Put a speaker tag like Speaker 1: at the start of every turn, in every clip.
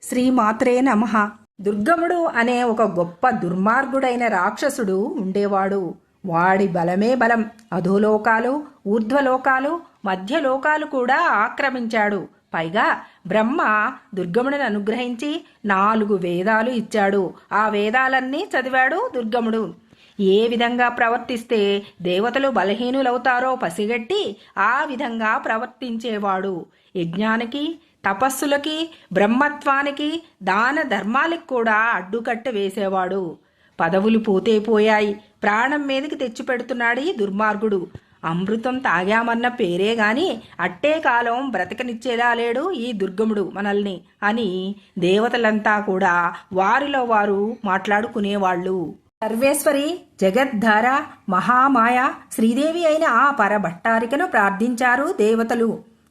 Speaker 1: శ్రీమాత్రే నమః. దుర్గముడు అనే ఒక గొప్ప దుర్మార్గుడైన రాక్షసుడు ఉండేవాడు. వాడి బలమే బలం. అధోలోకాలు, ఊర్ధ్వలోకాలు, మధ్యలోకాలు కూడా ఆక్రమించాడు. పైగా బ్రహ్మ దుర్గముడిని అనుగ్రహించి 4 వేదాలు ఇచ్చాడు. ఆ వేదాలన్నీ చదివాడు దుర్గముడు. ఏ విధంగా ప్రవర్తిస్తే దేవతలు బలహీనులవుతారో పసిగట్టి ఆ విధంగా ప్రవర్తించేవాడు. యజ్ఞానికి, తపస్సులకి, బ్రహ్మత్వానికి, దాన ధర్మాలకు కూడా అడ్డుకట్ట వేసేవాడు. పదవులు పోతే పోయాయి, ప్రాణం మీదకి తెచ్చిపెడుతున్నాడు ఈ దుర్మార్గుడు. అమృతం తాగామన్న పేరే గాని అట్టే కాలం బ్రతకనిచ్చేలా లేడు ఈ దుర్గముడు మనల్ని అని దేవతలంతా కూడా వారిలో వారు మాట్లాడుకునేవాళ్ళు. సర్వేశ్వరి, జగద్ధార, మహామాయ, శ్రీదేవి అయిన ఆ పరభట్టారికను ప్రార్థించారు దేవతలు.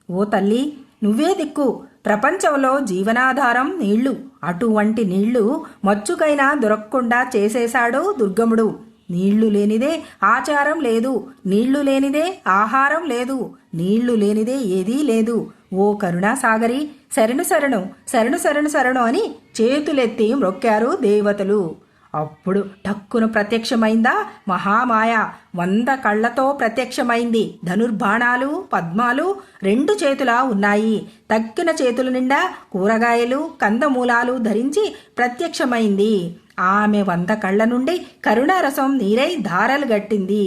Speaker 1: ఓ తల్లి, నువ్వే దిక్కు. ప్రపంచంలో జీవనాధారం నీళ్లు. అటువంటి నీళ్లు మచ్చుకైనా దొరకకుండా చేసేశాడు దుర్గముడు. నీళ్లు లేనిదే ఆచారం లేదు, నీళ్లు లేనిదే ఆహారం లేదు, నీళ్లు లేనిదే ఏదీ లేదు. ఓ కరుణాసాగరి, శరణు శరణు, శరణు శరణు శరణు అని చేతులెత్తి మ్రొక్కారు దేవతలు. అప్పుడు టక్కున ప్రత్యక్షమైందా మహామాయ. 100 కళ్లతో ప్రత్యక్షమైంది. ధనుర్బాణాలు, పద్మాలు 2 చేతులా ఉన్నాయి. తక్కిన చేతుల నిండా కూరగాయలు, కందమూలాలు ధరించి ప్రత్యక్షమైంది. ఆమె 100 కళ్ల నుండి కరుణారసం నీరై ధారలు గట్టింది.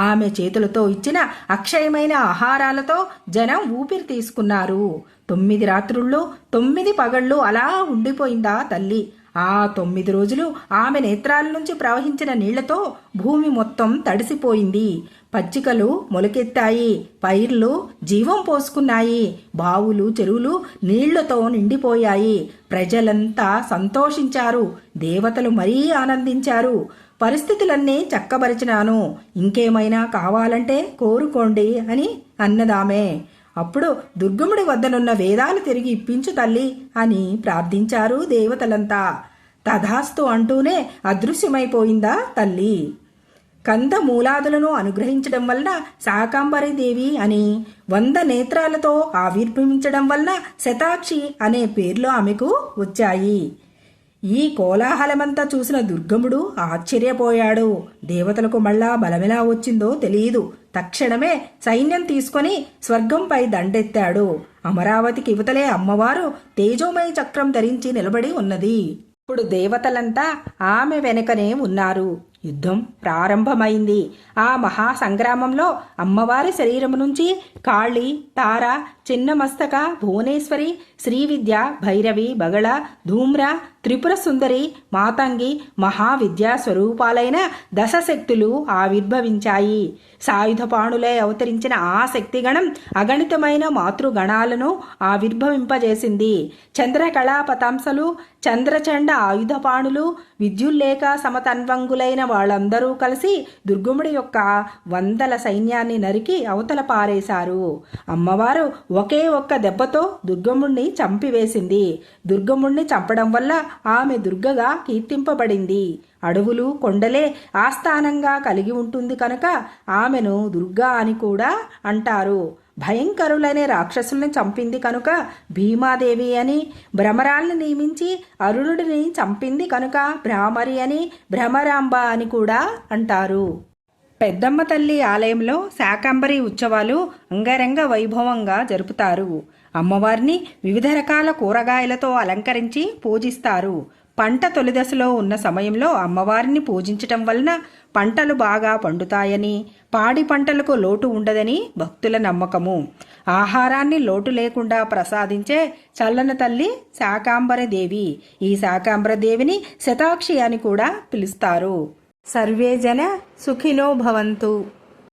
Speaker 1: ఆమె చేతులతో ఇచ్చిన అక్షయమైన ఆహారాలతో జనం ఊపిరి తీసుకున్నారు. 9 రాత్రుళ్ళు 9 పగళ్ళు అలా ఉండిపోయిందా తల్లి. ఆ 9 రోజులు ఆమె నేత్రాల నుంచి ప్రవహించిన నీళ్లతో భూమి మొత్తం తడిసిపోయింది. పచ్చికలు మొలకెత్తాయి, పైర్లు జీవం పోసుకున్నాయి, బావులు చెరువులు నీళ్లతో నిండిపోయాయి. ప్రజలంతా సంతోషించారు, దేవతలు మరీ ఆనందించారు. పరిస్థితులన్నీ చక్కబరిచినాను, ఇంకేమైనా కావాలంటే కోరుకోండి అని అన్నదామే. అప్పుడు దుర్గముడి వద్దనున్న వేదాలు తిరిగి ఇప్పించు తల్లి అని ప్రార్థించారు దేవతలంతా. తథాస్తు అంటూనే అదృశ్యమైపోయిందా తల్లి. కందమూలాదులను అనుగ్రహించడం వలన శాకాంబరి దేవి అని, 100 నేత్రాలతో ఆవిర్భవించడం వలన శతాక్షి అనే పేర్లు ఆమెకు వచ్చాయి. ఈ కోలాహలమంతా చూసిన దుర్గముడు ఆశ్చర్యపోయాడు. దేవతలకు మళ్ళా బలమెలా వచ్చిందో తెలియదు. తక్షణమే సైన్యం తీసుకొని స్వర్గంపై దండెత్తాడు. అమరావతికి ఇవతలే అమ్మవారు తేజోమయ చక్రం ధరించి నిలబడి ఉన్నది. ఇప్పుడు దేవతలంతా ఆమె వెనకనే ఉన్నారు. యుద్ధం ప్రారంభమైంది. ఆ మహాసంగ్రామంలో అమ్మవారి శరీరం నుంచి కాళి, తార, చిన్నమస్తక, భువనేశ్వరి, శ్రీవిద్య, భైరవి, బగళ, ధూమ్ర, త్రిపుర సుందరి, మాతంగి, మహావిద్యా స్వరూపాలైన దశశక్తులు ఆవిర్భవించాయి. సాయుధపాణులై అవతరించిన ఆ శక్తిగణం అగణితమైన మాతృగణాలను ఆవిర్భవింపజేసింది. చంద్రకళా పతాంసలు, చంద్రచండ ఆయుధపాణులు, విద్యుల్లేఖ సమతన్వంగులైన వాళ్ళందరూ కలిసి దుర్గముడి యొక్క 100ల సైన్యాన్ని నరికి అవతల పారేశారు. అమ్మవారు ఒకే ఒక్క దెబ్బతో దుర్గముణ్ణి చంపివేసింది. దుర్గముణ్ణి చంపడం వల్ల ఆమె దుర్గగా కీర్తింపబడింది. అడవులు, కొండలే ఆస్థానంగా కలిగి ఉంటుంది కనుక ఆమెను దుర్గా అని కూడా అంటారు. భయంకరులనే రాక్షసుల్ని చంపింది కనుక భీమాదేవి అని, భ్రమరాల్ని నియమించి అరుణుడిని చంపింది కనుక భ్రామరి అని, భ్రమరాంబ అని కూడా అంటారు. పెద్దమ్మ తల్లి ఆలయంలో శాకంబరి ఉత్సవాలు అంగరంగ వైభవంగా జరుపుతారు. అమ్మవారిని వివిధ రకాల కూరగాయలతో అలంకరించి పూజిస్తారు. పంట తొలిదశలో ఉన్న సమయంలో అమ్మవారిని పూజించటం వలన పంటలు బాగా పండుతాయని, పాడి పంటలకు లోటు ఉండదని భక్తుల నమ్మకము. ఆహారాన్ని లోటు లేకుండా ప్రసాదించే చల్లన తల్లి శాకాంబర దేవి. ఈ శాకాంబర దేవిని శతాక్షి అని కూడా పిలుస్తారు. సర్వే జన సుఖినో భవంతు.